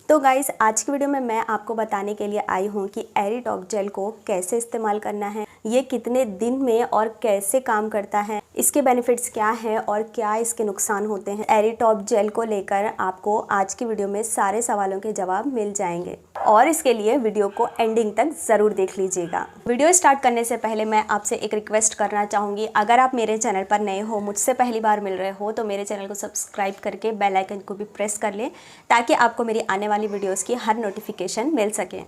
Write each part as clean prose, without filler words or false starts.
तो गाइस आज की वीडियो में मैं आपको बताने के लिए आई हूँ कि एरिटॉप जेल को कैसे इस्तेमाल करना है, ये कितने दिन में और कैसे काम करता है, इसके बेनिफिट्स क्या है और क्या इसके नुकसान होते हैं। एरिटॉप जेल को लेकर आपको आज की वीडियो में सारे सवालों के जवाब मिल जाएंगे और इसके लिए वीडियो को एंडिंग तक ज़रूर देख लीजिएगा। वीडियो स्टार्ट करने से पहले मैं आपसे एक रिक्वेस्ट करना चाहूँगी, अगर आप मेरे चैनल पर नए हो, मुझसे पहली बार मिल रहे हो, तो मेरे चैनल को सब्सक्राइब करके बेल आइकन को भी प्रेस कर लें ताकि आपको मेरी आने वाली वीडियोस की हर नोटिफिकेशन मिल सके।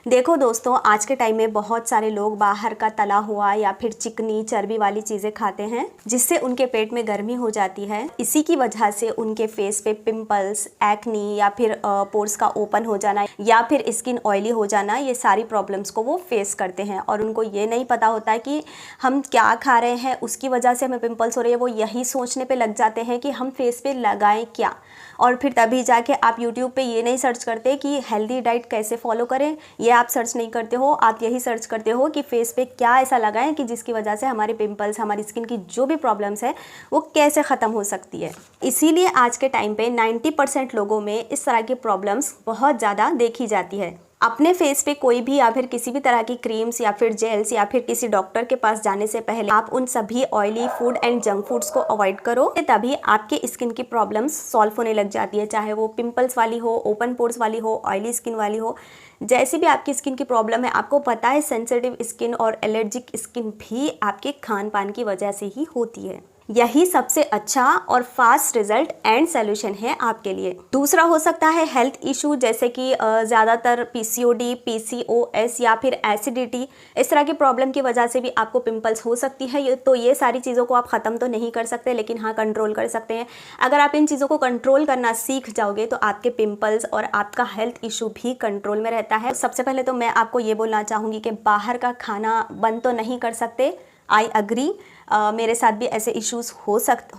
देखो दोस्तों, आज के टाइम में बहुत सारे लोग बाहर का तला हुआ या फिर चिकनी चर्बी वाली चीज़ें खाते हैं, जिससे उनके पेट में गर्मी हो जाती है। इसी की वजह से उनके फेस पे पिंपल्स, एक्नी या फिर पोर्स का ओपन हो जाना या फिर स्किन ऑयली हो जाना, ये सारी प्रॉब्लम्स को वो फेस करते हैं और उनको ये नहीं पता होता है कि हम क्या खा रहे हैं, उसकी वजह से हमें पिंपल्स हो रही है। वो यही सोचने पे लग जाते हैं कि हम फेस पे लगाएं क्या, और फिर तभी जाके आप यूट्यूब पे ये नहीं सर्च करते कि हेल्दी डाइट कैसे फॉलो करें, ये आप सर्च नहीं करते हो। आप यही सर्च करते हो कि फेस पे क्या ऐसा लगाएं कि जिसकी वजह से हमारे पिंपल्स, हमारी स्किन की जो भी प्रॉब्लम्स है वो कैसे ख़त्म हो सकती है। इसीलिए आज के टाइम पे 90% लोगों में इस तरह की प्रॉब्लम्स बहुत ज़्यादा देखी जाती है। अपने फेस पे कोई भी या फिर किसी भी तरह की क्रीम्स या फिर जेल्स या फिर किसी डॉक्टर के पास जाने से पहले आप उन सभी oily food and junk foods को अवॉइड करो, तभी आपके स्किन की प्रॉब्लम्स सॉल्व होने लग जाती है। चाहे वो पिंपल्स वाली हो, ओपन पोर्स वाली हो, ऑयली स्किन वाली हो, जैसी भी आपकी स्किन की प्रॉब्लम है। आपको पता है सेंसिटिव स्किन और एलर्जिक स्किन भी आपके खान पान की वजह से ही होती है। यही सबसे अच्छा और फास्ट रिजल्ट एंड सोल्यूशन है आपके लिए। दूसरा हो सकता है हेल्थ इशू, जैसे कि ज़्यादातर पीसीओडी, पीसीओएस या फिर एसिडिटी, इस तरह की प्रॉब्लम की वजह से भी आपको पिंपल्स हो सकती है। तो ये सारी चीज़ों को आप ख़त्म तो नहीं कर सकते, लेकिन हाँ कंट्रोल कर सकते हैं। अगर आप इन चीज़ों को कंट्रोल करना सीख जाओगे तो आपके पिंपल्स और आपका हेल्थ इशू भी कंट्रोल में रहता है। सबसे पहले तो मैं आपको ये बोलना चाहूँगी कि बाहर का खाना बंद तो नहीं कर सकते, आई अग्री। मेरे साथ भी ऐसे इश्यूज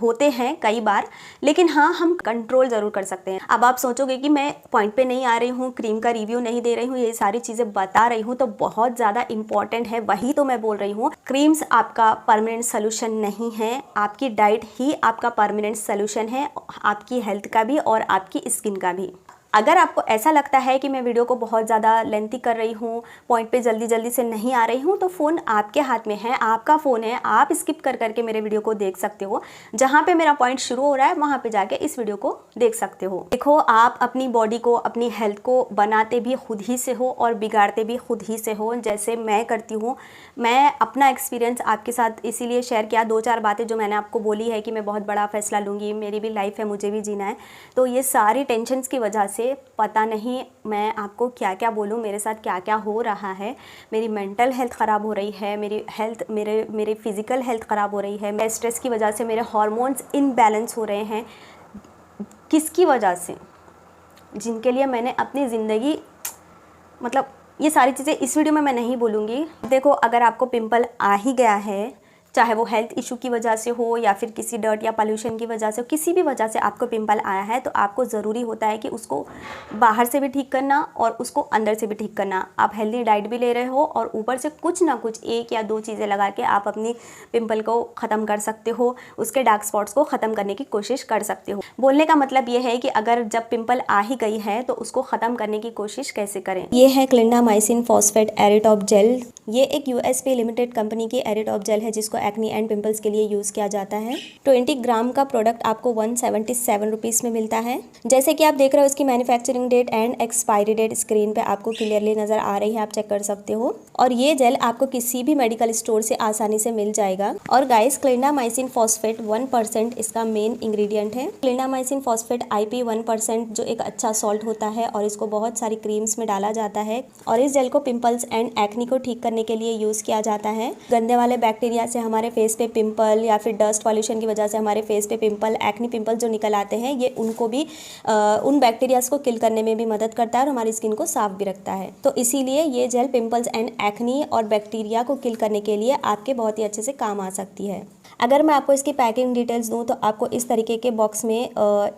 होते हैं कई बार, लेकिन हाँ हम कंट्रोल ज़रूर कर सकते हैं। अब आप सोचोगे कि मैं पॉइंट पे नहीं आ रही हूँ, क्रीम का रिव्यू नहीं दे रही हूँ, ये सारी चीज़ें बता रही हूँ तो बहुत ज़्यादा इंपॉर्टेंट है, वही तो मैं बोल रही हूँ। क्रीम्स आपका परमानेंट सोल्यूशन नहीं है, आपकी डाइट ही आपका परमानेंट सोल्यूशन है, आपकी हेल्थ का भी और आपकी स्किन का भी। अगर आपको ऐसा लगता है कि मैं वीडियो को बहुत ज़्यादा लेंथी कर रही हूँ, पॉइंट पे जल्दी जल्दी से नहीं आ रही हूँ, तो फ़ोन आपके हाथ में है, आपका फ़ोन है, आप स्किप कर करके मेरे वीडियो को देख सकते हो। जहाँ पे मेरा पॉइंट शुरू हो रहा है वहाँ पे जाके इस वीडियो को देख सकते हो। देखो, आप अपनी बॉडी को, अपनी हेल्थ को बनाते भी खुद ही से हो और बिगाड़ते भी खुद ही से हो, जैसे मैं करती हूँ। मैं अपना एक्सपीरियंस आपके साथ इसीलिए शेयर किया, 2-4 बातें जो मैंने आपको बोली है कि मैं बहुत बड़ा फैसला लूँगी, मेरी भी लाइफ है, मुझे भी जीना है। तो ये सारी टेंशन्स की वजह से पता नहीं मैं आपको क्या क्या बोलूँ, मेरे साथ क्या क्या हो रहा है। मेरी मेंटल हेल्थ ख़राब हो रही है, मेरे फिज़िकल हेल्थ ख़राब हो रही है। मैं स्ट्रेस की वजह से मेरे हार्मोन्स इनबैलेंस हो रहे हैं। किसकी वजह से? जिनके लिए मैंने अपनी ज़िंदगी, मतलब ये सारी चीज़ें इस वीडियो में मैं नहीं बोलूँगी। देखो, अगर आपको पिंपल आ ही गया है, चाहे वो हेल्थ इशू की वजह से हो या फिर किसी डर्ट या पोल्यूशन की वजह से हो, किसी भी वजह से आपको पिंपल आया है, तो आपको ज़रूरी होता है कि उसको बाहर से भी ठीक करना और उसको अंदर से भी ठीक करना। आप हेल्दी डाइट भी ले रहे हो और ऊपर से कुछ ना कुछ 1 या 2 चीज़ें लगा के आप अपनी पिंपल को ख़त्म कर सकते हो, उसके डार्क स्पॉट्स को ख़त्म करने की कोशिश कर सकते हो। बोलने का मतलब ये है कि अगर जब पिंपल आ ही गई है तो उसको ख़त्म करने की कोशिश कैसे करें। ये है क्लिंडामाइसिन फॉस्फेट एरिटॉप जेल। ये एक यूएसपी लिमिटेड कंपनी की एरिटॉप जेल है, जिसको एक्नी एंड पिंपल्स के लिए यूज़ किया जाता है। 20 ग्राम का प्रोडक्ट आपको 177 रुपीज़ में मिलता है। जैसे कि आप देख रहे हो, इसकी manufacturing date and expiry date screen पे आपको क्लियरली नज़र आ रही है, आप चेक कर सकते हो। और ये जेल आपको किसी भी मेडिकल स्टोर से आसानी से मिल जाएगा। और गाइस, क्लिंडामाइसिन फॉस्फेट 1% इसका मेन इंग्रेडिएंट है। क्लिंडामाइसिन फॉस्फेट IP 1%, जो एक अच्छा सॉल्ट होता है और इसको बहुत सारी क्रीम्स में डाला जाता है। और इस जेल को पिंपल्स एंड एक्नी को ठीक करने के लिए यूज़ किया जाता है। गंदे वाले बैक्टीरिया से हमारे फेस पे पिंपल या फिर डस्ट पॉल्यूशन की वजह से हमारे फेस पे पिंपल, एक्नी पिंपल जो निकल आते हैं, ये उनको भी उन बैक्टीरियाज को किल करने में भी मदद करता है और हमारी स्किन को साफ भी रखता है। तो इसीलिए ये जेल पिंपल्स एंड एक्नी और बैक्टीरिया को किल करने के लिए आपके बहुत ही अच्छे से काम आ सकती है। अगर मैं आपको इसकी पैकिंग डिटेल्स दूं तो आपको इस तरीके के बॉक्स में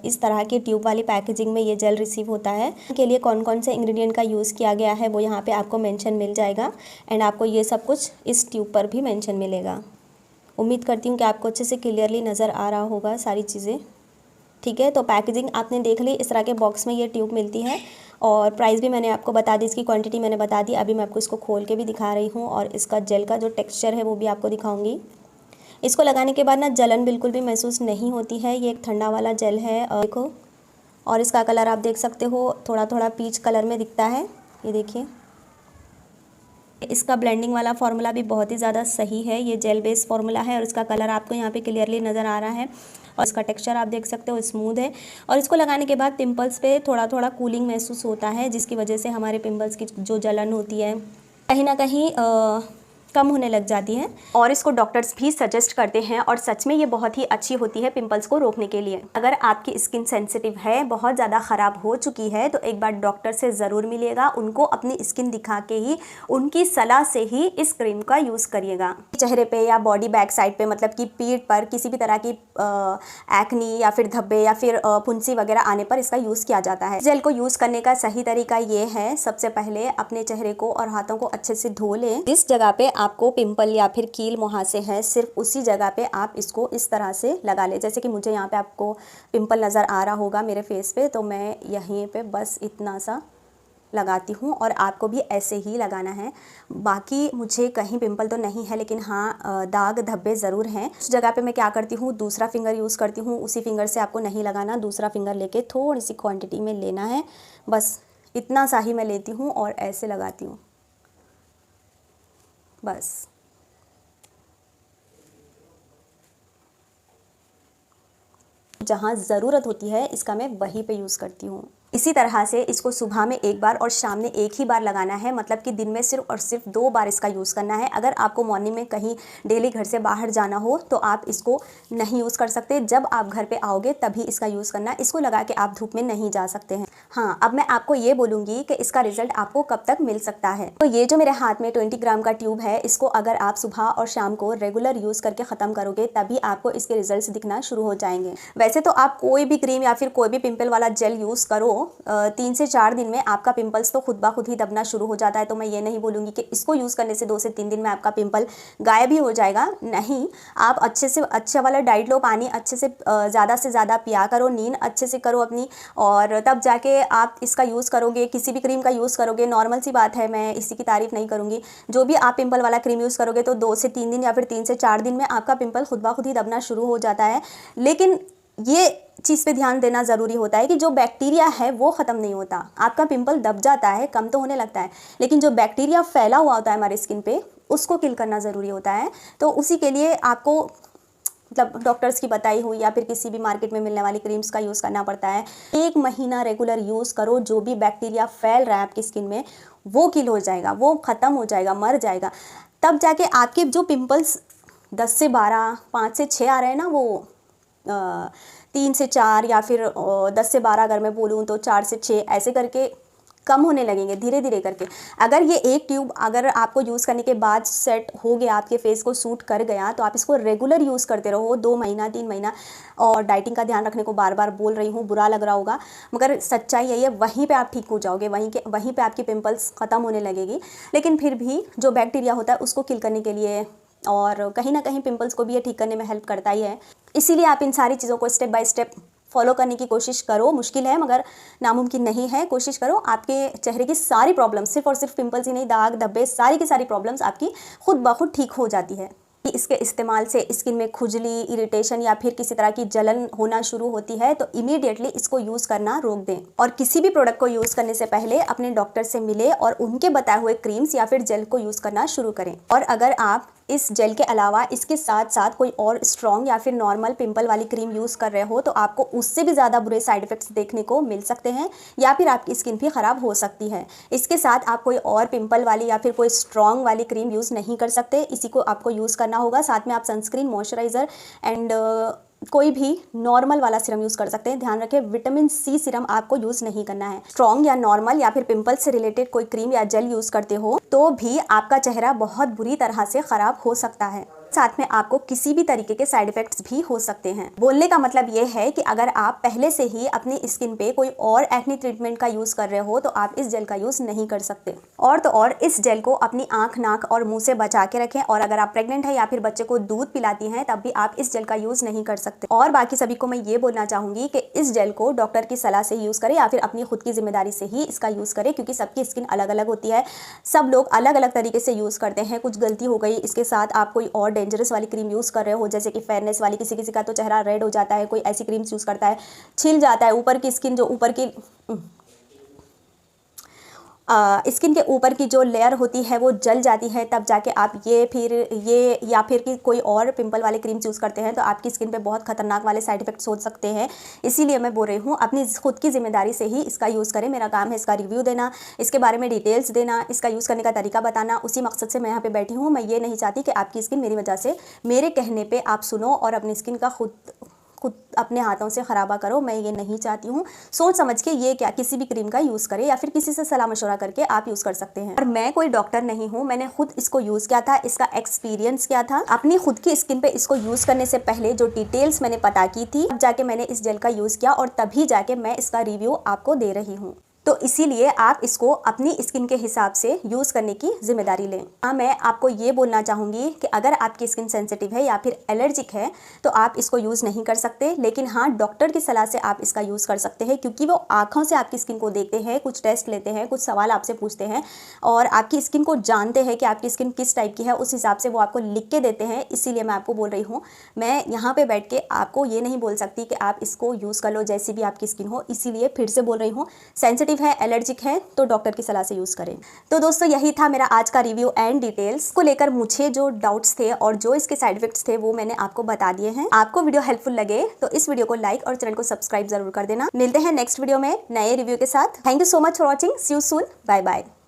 इस तरह की ट्यूब वाली पैकेजिंग में ये जेल रिसीव होता है। के लिए कौन कौन से इंग्रेडिएंट का यूज़ किया गया है वो यहाँ पे आपको मेंशन मिल जाएगा एंड आपको ये सब कुछ इस ट्यूब पर भी मेंशन मिलेगा। उम्मीद करती हूँ कि आपको अच्छे से क्लियरली नज़र आ रहा होगा सारी चीज़ें। ठीक है, तो पैकेजिंग आपने देख ली, इस तरह के बॉक्स में ये ट्यूब मिलती है और प्राइस भी मैंने आपको बता दी, इसकी क्वांटिटी मैंने बता दी। अभी मैं आपको इसको खोल के भी दिखा रही हूँ और इसका जेल का जो टेक्सचर है वो भी आपको दिखाऊंगी। इसको लगाने के बाद ना जलन बिल्कुल भी महसूस नहीं होती है। ये एक ठंडा वाला जेल है, देखो। और इसका कलर आप देख सकते हो, थोड़ा थोड़ा पीच कलर में दिखता है, ये देखिए। इसका ब्लेंडिंग वाला फार्मूला भी बहुत ही ज़्यादा सही है। ये जेल बेस फार्मूला है और इसका कलर आपको यहाँ पे क्लियरली नज़र आ रहा है और इसका टेक्सचर आप देख सकते हो स्मूथ है। और इसको लगाने के बाद पिंपल्स पे थोड़ा थोड़ा कूलिंग महसूस होता है, जिसकी वजह से हमारे पिंपल्स की जो जलन होती है कहीं ना कहीं कम होने लग जाती है। और इसको डॉक्टर्स भी सजेस्ट करते हैं और सच में ये बहुत ही अच्छी होती है पिंपल्स को रोकने के लिए। अगर आपकी स्किन सेंसिटिव है, बहुत ज़्यादा ख़राब हो चुकी है, तो एक बार डॉक्टर से ज़रूर मिलिएगा। उनको अपनी स्किन दिखा के ही, उनकी सलाह से ही इस क्रीम का यूज़ करिएगा। चेहरे पे या बॉडी बैक साइड पे, मतलब कि पीठ पर किसी भी तरह की एक्नी या फिर धब्बे या फिर फुंसी वगैरह आने पर इसका यूज़ किया जाता है। जेल को यूज़ करने का सही तरीका ये है, सबसे पहले अपने चेहरे को और हाथों को अच्छे से धो लें। जिस जगह पे आपको पिंपल या फिर कील मुहासे हैं, सिर्फ उसी जगह पे आप इसको इस तरह से लगा लें। जैसे कि मुझे यहाँ पे आपको पिंपल नज़र आ रहा होगा मेरे फेस पे, तो मैं यहीं पे बस इतना सा लगाती हूँ और आपको भी ऐसे ही लगाना है। बाकी मुझे कहीं पिंपल तो नहीं है, लेकिन हाँ दाग धब्बे ज़रूर हैं। उस जगह पे मैं क्या करती हूँ, दूसरा फिंगर यूज़ करती हूँ। उसी फिंगर से आपको नहीं लगाना, दूसरा फिंगर लेके थोड़ी सी क्वांटिटी में लेना है, बस इतना सा ही मैं लेती हूँ और ऐसे लगाती हूँ बस। जहाँ ज़रूरत होती है इसका मैं वहीं पे यूज़ करती हूँ। इसी तरह से इसको सुबह में एक बार और शाम में एक ही बार लगाना है, मतलब कि दिन में सिर्फ और सिर्फ 2 बार इसका यूज़ करना है। अगर आपको मॉर्निंग में कहीं डेली घर से बाहर जाना हो तो आप इसको नहीं यूज़ कर सकते। जब आप घर पे आओगे तभी इसका यूज़ करना, इसको लगा के आप धूप में नहीं जा सकते हैं। हाँ, अब मैं आपको ये बोलूँगी कि इसका रिजल्ट आपको कब तक मिल सकता है। तो ये जो मेरे हाथ में 20 ग्राम का ट्यूब है, इसको अगर आप सुबह और शाम को रेगुलर यूज़ करके ख़त्म करोगे तभी आपको इसके रिजल्ट्स दिखना शुरू हो जाएंगे। वैसे तो आप कोई भी क्रीम या फिर कोई भी पिंपल वाला जेल यूज़ करो, 3 से 4 दिन में आपका पिंपल्स तो खुद ब खुद ही दबना शुरू हो जाता है। तो मैं ये नहीं बोलूँगी कि इसको यूज़ करने से 2 से 3 दिन में आपका पिंपल गायब ही हो जाएगा, नहीं। आप अच्छे से अच्छा वाला डाइट लो, पानी अच्छे से ज़्यादा पिया करो, नींद अच्छे से करो अपनी, और तब जाके आप इसका यूज़ करोगे। किसी भी क्रीम का यूज़ करोगे, नॉर्मल सी बात है, मैं इसी की तारीफ़ नहीं करूँगी। जो भी आप पिंपल वाला क्रीम यूज़ करोगे तो 2 से 3 दिन या फिर 3 से 4 दिन में आपका पिंपल खुद ब खुद ही दबना शुरू हो जाता है। लेकिन ये चीज़ पे ध्यान देना ज़रूरी होता है कि जो बैक्टीरिया है वो ख़त्म नहीं होता। आपका पिंपल दब जाता है, कम तो होने लगता है, लेकिन जो बैक्टीरिया फैला हुआ होता है हमारे स्किन पे, उसको किल करना ज़रूरी होता है। तो उसी के लिए आपको मतलब डॉक्टर्स की बताई हुई या फिर किसी भी मार्केट में मिलने वाली क्रीम्स का यूज़ करना पड़ता है। 1 महीना रेगुलर यूज़ करो, जो भी बैक्टीरिया फैल रहा है आपकी स्किन में वो किल हो जाएगा, वो ख़त्म हो जाएगा, मर जाएगा। तब जाके आपके जो पिंपल्स 10 से 12, 5 से 6 आ रहे हैं ना, वो 3 से 4 या फिर 10 से 12 अगर मैं बोलूँ तो 4 से 6 ऐसे करके कम होने लगेंगे धीरे धीरे करके। अगर ये एक ट्यूब अगर आपको यूज़ करने के बाद सेट हो गया, आपके फेस को सूट कर गया, तो आप इसको रेगुलर यूज़ करते रहो 2 महीना 3 महीना। और डाइटिंग का ध्यान रखने को बार बार बोल रही हूँ, बुरा लग रहा होगा, मगर सच्चाई यही है, वहीं पे आप ठीक हो जाओगे, वहीं पे आपकी पिंपल्स ख़त्म होने लगेगी। लेकिन फिर भी जो बैक्टीरिया होता है उसको किल करने के लिए और कहीं ना कहीं पिंपल्स को भी ये ठीक करने में हेल्प करता ही है। इसीलिए आप इन सारी चीज़ों को स्टेप बाय स्टेप फॉलो करने की कोशिश करो। मुश्किल है मगर नामुमकिन नहीं है, कोशिश करो। आपके चेहरे की सारी प्रॉब्लम्स, सिर्फ और सिर्फ पिंपल्स ही नहीं, दाग धब्बे, सारी की सारी प्रॉब्लम्स आपकी खुद ब खुद ठीक हो जाती है। इसके इस्तेमाल से स्किन में खुजली, इरिटेशन या फिर किसी तरह की जलन होना शुरू होती है तो इमीडिएटली इसको यूज़ करना रोक दें। और किसी भी प्रोडक्ट को यूज़ करने से पहले अपने डॉक्टर से मिले और उनके बताए हुए क्रीम्स या फिर जेल को यूज़ करना शुरू करें। और अगर आप इस जेल के अलावा इसके साथ साथ कोई और स्ट्रॉन्ग या फिर नॉर्मल पिंपल वाली क्रीम यूज़ कर रहे हो तो आपको उससे भी ज़्यादा बुरे साइड इफ़ेक्ट्स देखने को मिल सकते हैं या फिर आपकी स्किन भी ख़राब हो सकती है। इसके साथ आप कोई और पिंपल वाली या फिर कोई स्ट्रॉन्ग वाली क्रीम यूज़ नहीं कर सकते, इसी को आपको यूज़ करना होगा। साथ में आप सनस्क्रीन, मॉइस्चराइज़र एंड कोई भी नॉर्मल वाला सीरम यूज़ कर सकते हैं। ध्यान रखें, विटामिन सी सीरम आपको यूज़ नहीं करना है। स्ट्रॉन्ग या नॉर्मल या फिर पिंपल से रिलेटेड कोई क्रीम या जेल यूज़ करते हो तो भी आपका चेहरा बहुत बुरी तरह से ख़राब हो सकता है। साथ में आपको किसी भी तरीके के साइड इफेक्ट्स भी हो सकते हैं। बोलने का मतलब ये है कि अगर आप पहले से ही अपनी स्किन पे कोई और एक्ने ट्रीटमेंट का यूज कर रहे हो तो आप इस जेल का यूज नहीं कर सकते। और तो और इस जेल को अपनी आंख, नाक और मुंह से बचा के रखें। और अगर आप प्रेग्नेंट है या फिर बच्चे को दूध पिलाती हैं तब भी आप इस जेल का यूज नहीं कर सकते। और बाकी सभी को मैं ये बोलना चाहूंगी कि इस जेल को डॉक्टर की सलाह से यूज करें या फिर अपनी खुद की जिम्मेदारी से ही इसका यूज करें, क्योंकि सबकी स्किन अलग अलग होती है। सब लोग अलग अलग तरीके से यूज करते हैं। कुछ गलती हो गई इसके साथ, आप कोई और डेंजरस वाली क्रीम यूज कर रहे हो, जैसे कि फेयरनेस वाली, किसी किसी का तो चेहरा रेड हो जाता है, कोई ऐसी क्रीम यूज करता है छिल जाता है, ऊपर की स्किन जो ऊपर की स्किन के ऊपर की जो लेयर होती है वो जल जाती है, तब जाके आप ये या फिर कि कोई और पिंपल वाले क्रीम यूज़ करते हैं तो आपकी स्किन पे बहुत खतरनाक वाले साइड इफेक्ट्स हो सकते हैं। इसीलिए मैं बोल रही हूँ अपनी खुद की जिम्मेदारी से ही इसका यूज़ करें। मेरा काम है इसका रिव्यू देना, इसके बारे में डिटेल्स देना, इसका यूज़ करने का तरीका बताना। उसी मकसद से मैं यहाँ पर बैठी हूँ। मैं ये नहीं चाहती कि आपकी स्किन मेरी वजह से, मेरे कहने पर आप सुनो और अपनी स्किन का खुद अपने हाथों से खराबा करो। मैं ये नहीं चाहती हूँ। सोच समझ के ये क्या किसी भी क्रीम का यूज़ करें या फिर किसी से सलाह मशवरा करके आप यूज़ कर सकते हैं। और मैं कोई डॉक्टर नहीं हूँ, मैंने खुद इसको यूज़ किया था, इसका एक्सपीरियंस क्या था। अपनी खुद की स्किन पे इसको यूज़ करने से पहले जो डिटेल्स मैंने पता की थी, तब जाके मैंने इस जेल का यूज़ किया और तभी जाके मैं इसका रिव्यू आपको दे रही हूँ। तो इसीलिए आप इसको अपनी स्किन के हिसाब से यूज़ करने की जिम्मेदारी लें। हाँ, मैं आपको ये बोलना चाहूँगी कि अगर आपकी स्किन सेंसिटिव है या फिर एलर्जिक है तो आप इसको यूज़ नहीं कर सकते। लेकिन हाँ, डॉक्टर की सलाह से आप इसका यूज़ कर सकते हैं, क्योंकि वो आँखों से आपकी स्किन को देखते हैं, कुछ टेस्ट लेते हैं, कुछ सवाल आपसे पूछते हैं और आपकी स्किन को जानते हैं कि आपकी स्किन किस टाइप की है। उस हिसाब से वो आपको लिख के देते हैं। इसीलिए मैं आपको बोल रही हूँ, मैं यहाँ पर बैठ के आपको ये नहीं बोल सकती कि आप इसको यूज़ कर लो जैसी भी आपकी स्किन हो। इसीलिए फिर से बोल रही हूँ, सेंसिटिव है, एलर्जिक है तो डॉक्टर की सलाह से यूज़ करें। तो दोस्तों, यही था मेरा आज का रिव्यू एंड डिटेल्स को लेकर मुझे जो डाउट्स थे और जो इसके साइड इफेक्ट्स थे वो मैंने आपको बता दिए हैं। आपको वीडियो हेल्पफुल लगे तो इस वीडियो को लाइक और चैनल को सब्सक्राइब जरूर कर देना। मिलते हैं नेक्स्ट वीडियो में नए रिव्यू के साथ। Thank you so much for watching. See you soon. Bye bye.